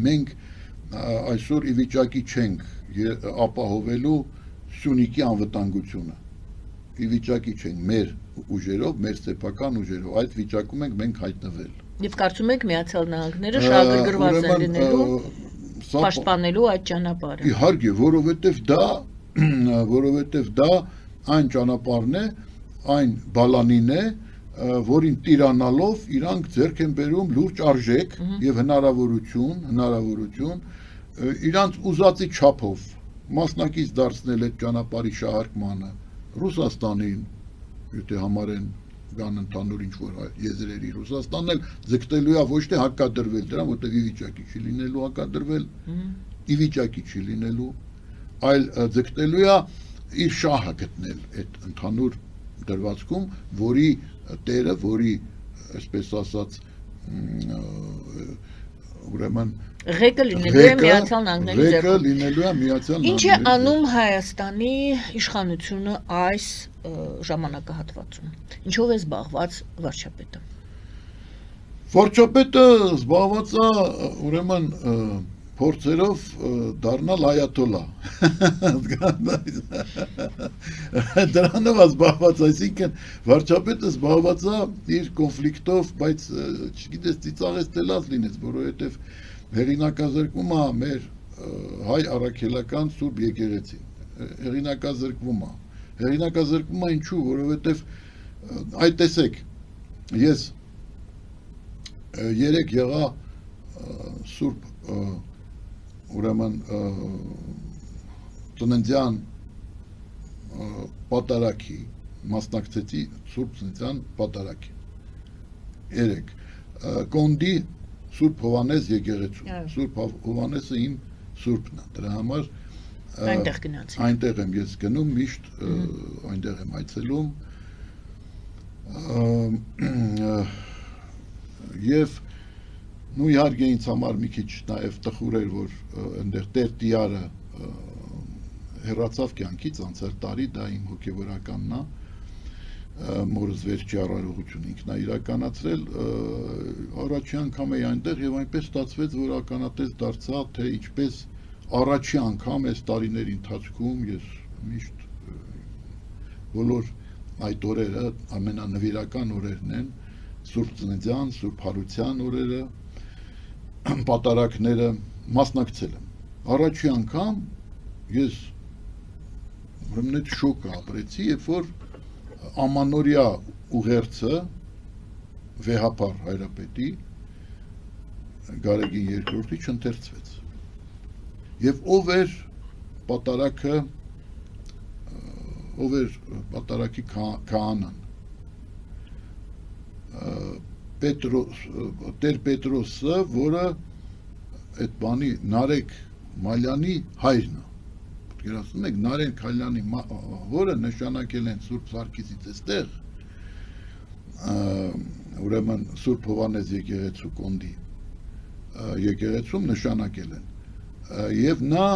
մենք այսօր ի վիճակի չենք ապահովելու Սյունիքի անվտանգությունը, ի վիճակի չենք մեր ուժերով, մեր սեփական ուժերով, այդ վիճակում ենք մենք հայտնվել։ Եվ կարծում եք Միացյալ Նահանգները շահագրգռված են լինելու պաշտպանելու այդ ճանապարհը։ Իհարկե, որովհետև դա այն ճանապարհն է, այն բալանին է, որին տիրանալով իրանք ձեռք են բերում լուրջ արժեք եւ հնարավորություն իրանց ուզածի չափով մասնակից դարձնել այդ ճանապարհի շահարկմանը Ռուսաստանին, եթե համարեն կան ընդհանուր ինչ-որ եզրերի Ռուսաստանն էլ ձգտելու է ոչ թե հակադրվել դրան, որտեղ ի վիճակի չի լինելու հակադրվել, ի վիճակի չի լինելու, այլ ձգտելու է իր շահը գտնել այդ ընդհանուր դրվածքում, որի տերը, որի, այսպես ասած, ուրեմն ղեկը լինելու է Միացյալ Նահանգների ձեռքում։ լինելու է Միացյալ Նահանգների։ Ինչ է անում Հայաստանի իշխանությունը այս ժամանակահատվածում։ Ինչով է զբաղված վարչապետը։ Վարչապետը զբաղված է ուրեմն փորձերով դառնալ այաթոլլա։ Դրանով է զբաղված, այսինքն վարչապետը զբաղված է իր կոնֆլիկտով, բայց չգիտես ծիծաղես թե լավ լինես, որովհետև հեղինակազրկվում է մեր հայ առաքելական Սուրբ եկեղեցին։ Հեղինակազրկվում է ինչու, որովհետև այդ տեսեք, ես երեք եղա Սուրբ ուրեմն ծննդյան պատարագի մասնակցեցի Սուրբ ծննդյան պատարագի երեք Կոնդի Սուրբ Հովհաննես եկեղեցու Սուրբ Հովհաննեսը իմ սուրբն է դրա համար այնտեղ գնացի այնտեղ եմ ես գնում միշտ այնտեղ եմ այցելում եւ նու իհարկե ինձ համար մի քիչ նաև տխուր էր որ այնտեղ Տեր Տիարը հեռացավ կյանքից անցյալ տարի դա իմ հոգեվորականն է մորս վերջի առարողություն ինքն է իրականացրել առաջի անգամ էի այնտեղ եւ այնպես ստացվեց որ ականատես դարձա թե ինչպես առաջի անգամ այս տարիների ընթացքում ես միշտ բոլոր այդ օրերը ամենանվիրական օրերն են Սուրբ Ծննդյան, Սուրբ Հարության օրերը պատարագները մասնակցել եմ առաջի անգամ ես ուրեմն այդ շոկը ապրեցի երբ որ ամանորյա ուղերձը վեհապար հայրապետի Գարեգին երկրորդի չընթերցվեց եւ ով էր պատարագի քահանան Տեր Պետրոսը, որը այդ բանի Նարեկ Մալյանի հայրն է։ Պատկերացնում եք Նարեկ Մալյանի որը նշանակել են Սուրբ Սարգիսից այստեղ, ուրեմն Սուրբ Հովհաննես եկեղեցու Կոնդի եկեղեցում նշանակել են։ Եվ նա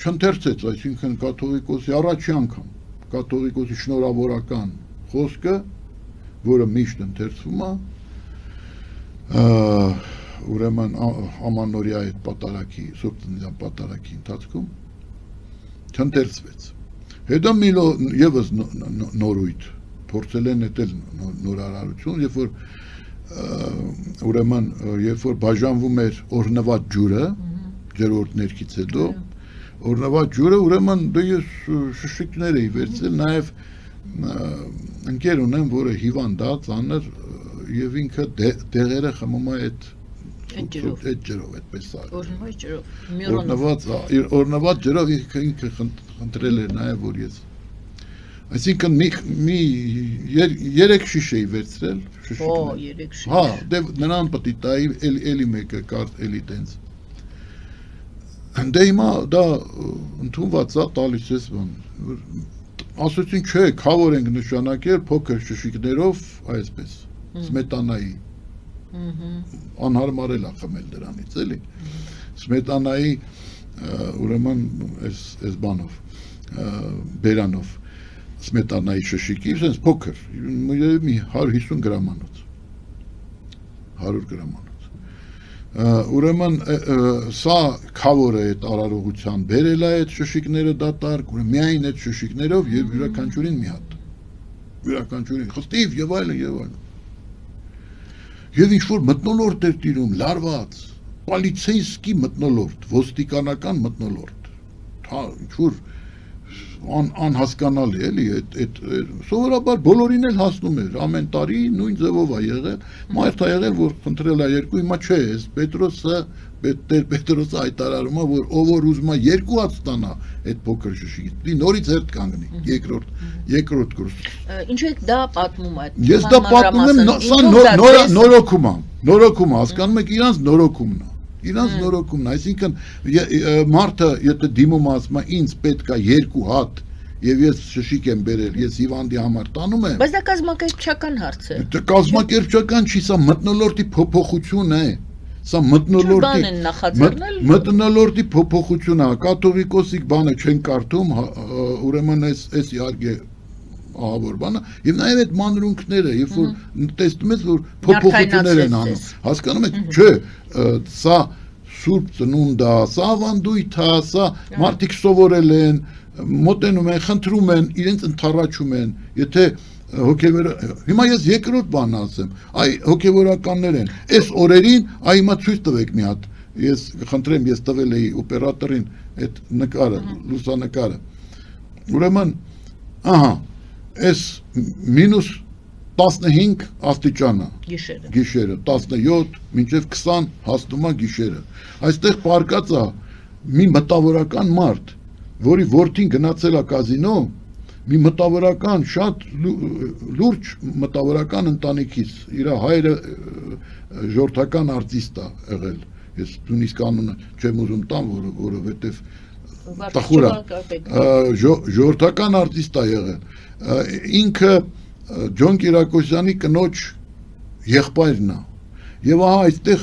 չընթերցեց, այսինքն կաթողիկոսի առաջի անգամ կաթողիկոսի շնորհավորական խոսքը որը միշտ ընթերցվում է ուրեմն ամանորյա այդ պատարագի Սուրբ Ծննդյան պատարագի ընթացքում չընթերցվեց հետո մի եւս նորույթ փորձել են էտել նորարարություն երբ որ ուրեմն երբ որ բաժանվում էր օրնված ջուրը ջրորդ ներքից հետո օրնված ջուրը ուրեմն դե ես շշիկներ էի վերցրել նաեւ ընկեր ունեմ, որը հիվանդ է, ծանր եւ ինքը դեղերը խմում է այդ ջրով, այդպես է։ Օրնված ջրով ինքը խնդրել էր նաեւ որ ես։ Այսինքն մի 3 շիշ էի վերցրել, շշիկներ։ 3 շիշ։ Հա, դե նրան պետք է տայի էլի մեկը կար էլի տենց։ Դե հիմա դա ընդունված է, տալիս ես բան։ Ասեցին չէ, քավոր ենք նշանակել փոքր շշիկներով, այսպես, սմետանայի, անհարմարել է խմել դրանից, էլի, սմետանայի, ուրեմն, այս բանով, բերանով, սմետանայի շշիկի, սենց փոքր, մի 150 գրամանոց, 100 գրամանոց, ուրեմն սա քավոր է այդ արարողության բերել է այդ շշիկները դատարկ, միայն այդ շշիկներով եւ յուրաքանչյուրին մի հատ։ Յուրաքանչյուրին խստիվ եւ այլն եւ այլն։ Եվ ինչ-որ մթնոլորտ էր տիրում, լարված, պոլիցեյսկի մթնոլորտ, ոստիկանական մթնոլորտ, ինչ-որ անհասկանալի էլի, սովորաբար բոլորին էլ հասնում էր, ամեն տարի նույն ձևով է եղել, մարդ է եղել, որ խնդրել է երկու, հիմա չէ, Պետրոսը հայտարարում է, որ ով որ ուզում է երկու հատ ստանա այդ փոքր շշիկից, նորից հերթ կանգնի, երկրորդ կուրս։ Ինչու եք դա պատմում այդ։ Ես դա պատմում եմ, սա նորոգում է, հասկանում եք, իրանց նորոգումն է։ Իրանց նորոգումն, այսինքն մարդը եթե դիմում ասում է ինձ պետք է երկու հատ եւ ես շշիկ եմ բերել, ես հիվանդի համար տանում եմ։ Բայց դա կազմակերպչական հարց է։ Դա կազմակերպչական չի, սա մթնոլորտի փոփոխություն է։ Սա մթնոլորտի փոփոխություն է, կաթողիկոսիկ բանը չեն կարդում, ուրեմն այս իհարկե ահավոր բանը, եւ նաեւ այդ մանրունքները, երբ որ տեսնում ես, որ փոփոխություններ են անում, հասկանում եք, չէ, սա սուրբ ծնունդ է, սա ավանդույթ է, սա մարդիկ սովորել են, մոտենում են, խնդրում են, իրենց ընդառաջում են, եթե հիմա ես երկրորդ բան ասեմ, այ հոգևորականներ են, այս օրերին, այ հիմա ցույց տվեք մի հատ, ես խնդրեմ, ես տվել էի օպերատորին այդ նկարը, լուսանկարը, ուրեմն, ահա, այս մինուս 15 աստիճանը, գիշերը, 17, մինչև 20 հասնում է գիշերը, այստեղ պարկած է մի մտավորական մարդ, որի որդին գնացել է կազինո, մի մտավորական, շատ լուրջ մտավորական ընտանիքից, իր հայրը ժողովրդական արտիստ է եղել, ես նույնիսկ անունը չեմ ուզում տամ, որովհետև տխուր է, ժողովրդական արտիստ է եղել, ինքը Ջոն Կիրակոսյանի կնոջ եղբայրն է, եւ ահա այստեղ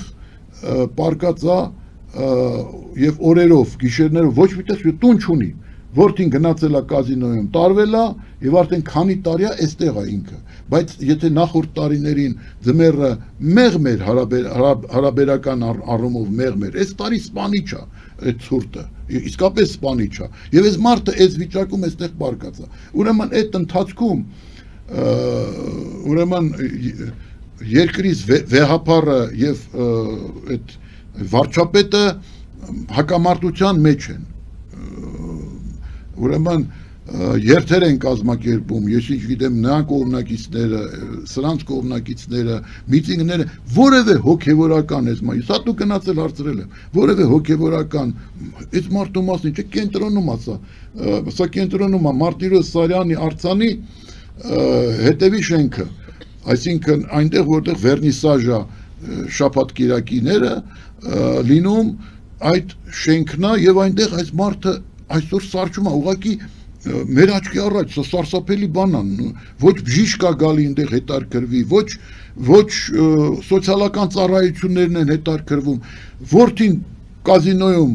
պարկած է եւ օրերով, գիշերներով ոչ մի տես տուն չունի, որդին գնացել է կազինոյում, տարվել է եւ արդեն քանի տարի է այստեղ է ինքը, բայց եթե նախորդ տարիներին ձմեռը մեղմ էր հարաբերական առումով մեղմ էր, այս տարի սպանիչ է այդ ցուրտը, իսկապես սպանիչ է, եւ այս մարդը այս վիճակում այստեղ պարկած է, ուրեմն այդ ընթացքում ուրեմն երկրից վեհապարը եւ այդ վարչապետը հակամարտության մեջ են, ուրեմն երթեր են կազմակերպում, ես ինչ գիտեմ, նրան կողմնակիցները, սրանց կողմնակիցները, միտինգները, որևէ հոգևորական ես մայ, սա դու գնացել հարցրել եմ, որևէ հոգևորական, այս մարդու մասին, չէ, կենտրոնում է սա կենտրոնում է Մարտիրոս Սարյանի արձանի հետևի շենքը, այսինքն այնտեղ որտեղ վերնիսաժա շաբաթ-կիրակիները լինում այդ շենքն է եւ այնտեղ այս մարդը այսօր սարճում է ուղղակի մեր աչքի առաջ, սա սարսափելի բան է, ոչ բժիշկ կա գալի այնտեղ հետարքրվի, ոչ սոցիալական ծառայություններն են հետարքրվում, որդին կազինոյում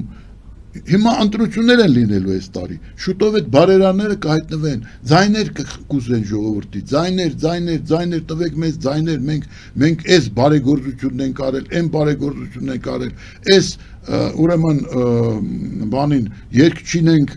հիմա ընտրություններ են լինելու այս տարի, շուտով այդ բարերանները կհայտնվեն, ձայներ կուզեն ժողովրդի, ձայներ տվեք մեզ ձայներ, մենք այս բարեգործությունն ենք արել, այն բարեգործությունն ենք արել, այս ուրեմն բանին երգ չինենք,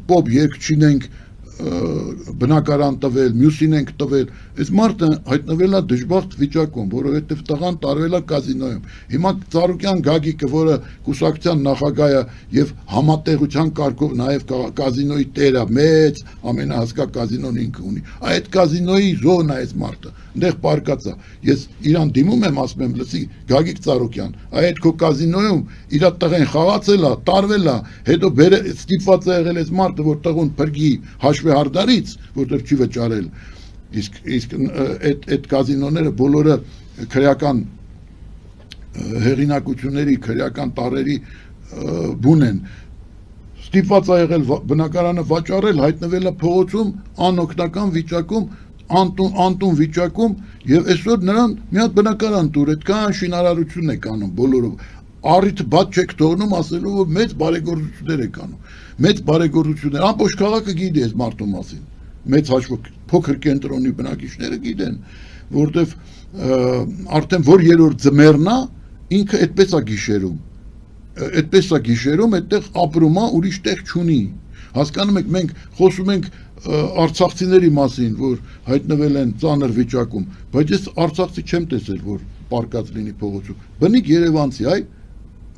պոպ երգ չինենք, բնակարան տվել, մյուսին ենք տվել, այս մարդը հայտնվել է դժբախտ վիճակում, որովհետև տղան տարվել է կազինոյում, հիմա Ծառուկյան Գագիկը, որը կուսակցության նախագահ է եւ համատեղության կարգով նաեւ կազինոյի տեր է, մեծ ամենահասկա կազինոն ինքը ունի, այդ կազինոյի զոհն է այս մարդը, այնտեղ պարկած է, ես իրան դիմում եմ, ասում եմ, լսի Գագիկ Ծառուկյան, այդ քո կազինոյում իր տղեն խաղացել է, տարվել է, հետո ստիպված է եղել այս մարդը, որ տղուն փրկի հաշվեհարդարից, որտեղ չի վճարել, իսկ այդ կազինոները բոլորը քրեական հեղինակությունների, քրեական տարերի բուն են, ստիպված է եղել բնակարանը վաճառել, հայտնվել է փողոցում, անօգնական վիճակում, անտուն վիճակում եւ այսօր նրան մի հատ բնակարան տուր, այդքան շինարարություն եք անում բոլորով, առիթ բաց չեք թողնում ասելով, որ մեծ բարեգործություններ եք անում, մեծ բարեգործություններ, ամբողջ քաղաքը գիտի այս մարդու մասին, մեծ հաշվով փոքր կենտրոնի բնակիչները գիտեն, որտեվ արդեն որ երրորդ ձմեռն է, ինքը այդպես է գիշերում, այդտեղ ապրում է, ուրիշ տեղ չունի։ Հասկանում եք, մենք խոսում ենք արցախցիների մասին, որ հայտնվել են ծանր վիճակում, բայց ես արցախցի չեմ տեսել, որ պարկած լինի փողոցում։ Բնիկ երևանցի, այ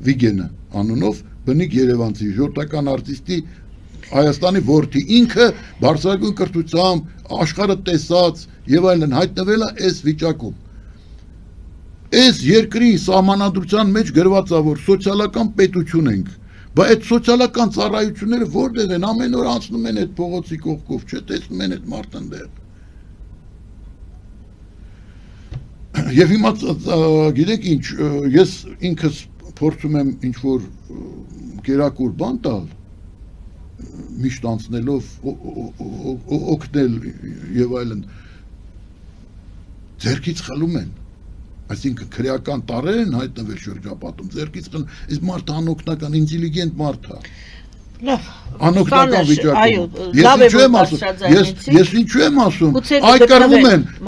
Վիգենը անունով, բնիկ երևանցի, ժողովրդական արտիստի Հայաստանի որդի, ինքը բարձրագույն կրթությամբ, աշխարհը տեսած եւ այլն հայտնվել է այս վիճակում։ Այս երկրի սահմանադրության մեջ գրված է, որ սոցիալական պետություն ենք, բայց այդ սոցիալական ծառայությունները որտեղ են, ամեն օր անցնում են այդ փողոցի կողքով, չտեսնում են այդ մարդանդեղ։ Եվ հիմա գիտեք ինչ, ես ինքս փորձում եմ ինչ-որ կերակուր բան տալ, միշտ անցնելով, օգնել եւ այլն, ձերքից խլում են, այսինքն քրեական տարեր են հայտնվել շրջապատում, ձերքից խլում, այս մարդը անօգնական, ինտելիգենտ մարդ է, անօգնական վիճակում, ես ինչու եմ ասում, այ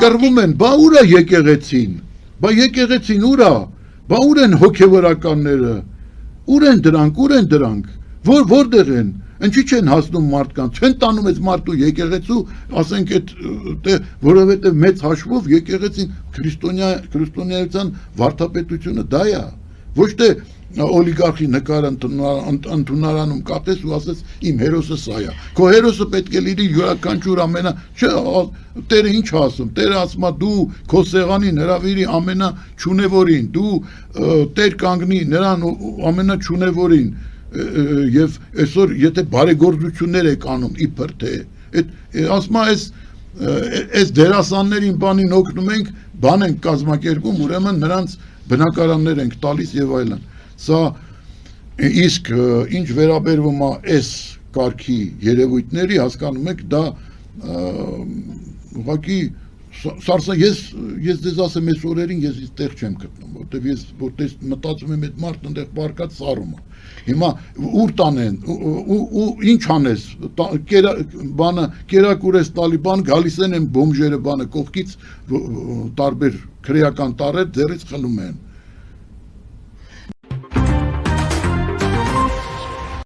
կռվում են, բա ուր է եկեղեցին, ուր է, բա ուր են հոգևորականները, ուր են դրանք, որտեղ են, ինչի չեն հասնում մարդկանց, չեն տանում այս մարդու եկեղեցու, ասենք այդ, որովհետև մեծ հաշվով եկեղեցին քրիստոնեայության վարդապետությունը դա է, ոչ թե օլիգարխի նկարը ընդունարանում կատես ու ասես իմ հերոսը սա է, քո հերոսը պետք է լինի յուրաքանչյուր Տերը ինչ ասում, Տերը ասում է դու քո սեղանին հրավիրի ամենաչունևորին, դու Տեր կանգնի նրան ամենաչունևորին, եւ այսօր եթե բարեգործություններ եք անում իբր թե ասում այս դերասաններին բանին օգնում ենք, բան ենք կազմակերպում, ուրեմն նրանց բնակարաններ ենք տալիս եւ այլն։ Սա իսկ ինչ վերաբերվում է այս կարգի երևույթների, հասկանում եք, դա ուղղակի սարսա ես դες ասեմ այս օրերին ես այդտեղ չեմ գտնում, որտեվ ես որտես մտածում եմ այդ մարդն այնտեղ պարկած սարում է։ Հիմա ուր տանեն ու ինչ անես, բանը կերակուրես տալի բան, գալիս են բոմժերը բանը կողքից տարբեր քրեական տարեր ձեռից խլում են։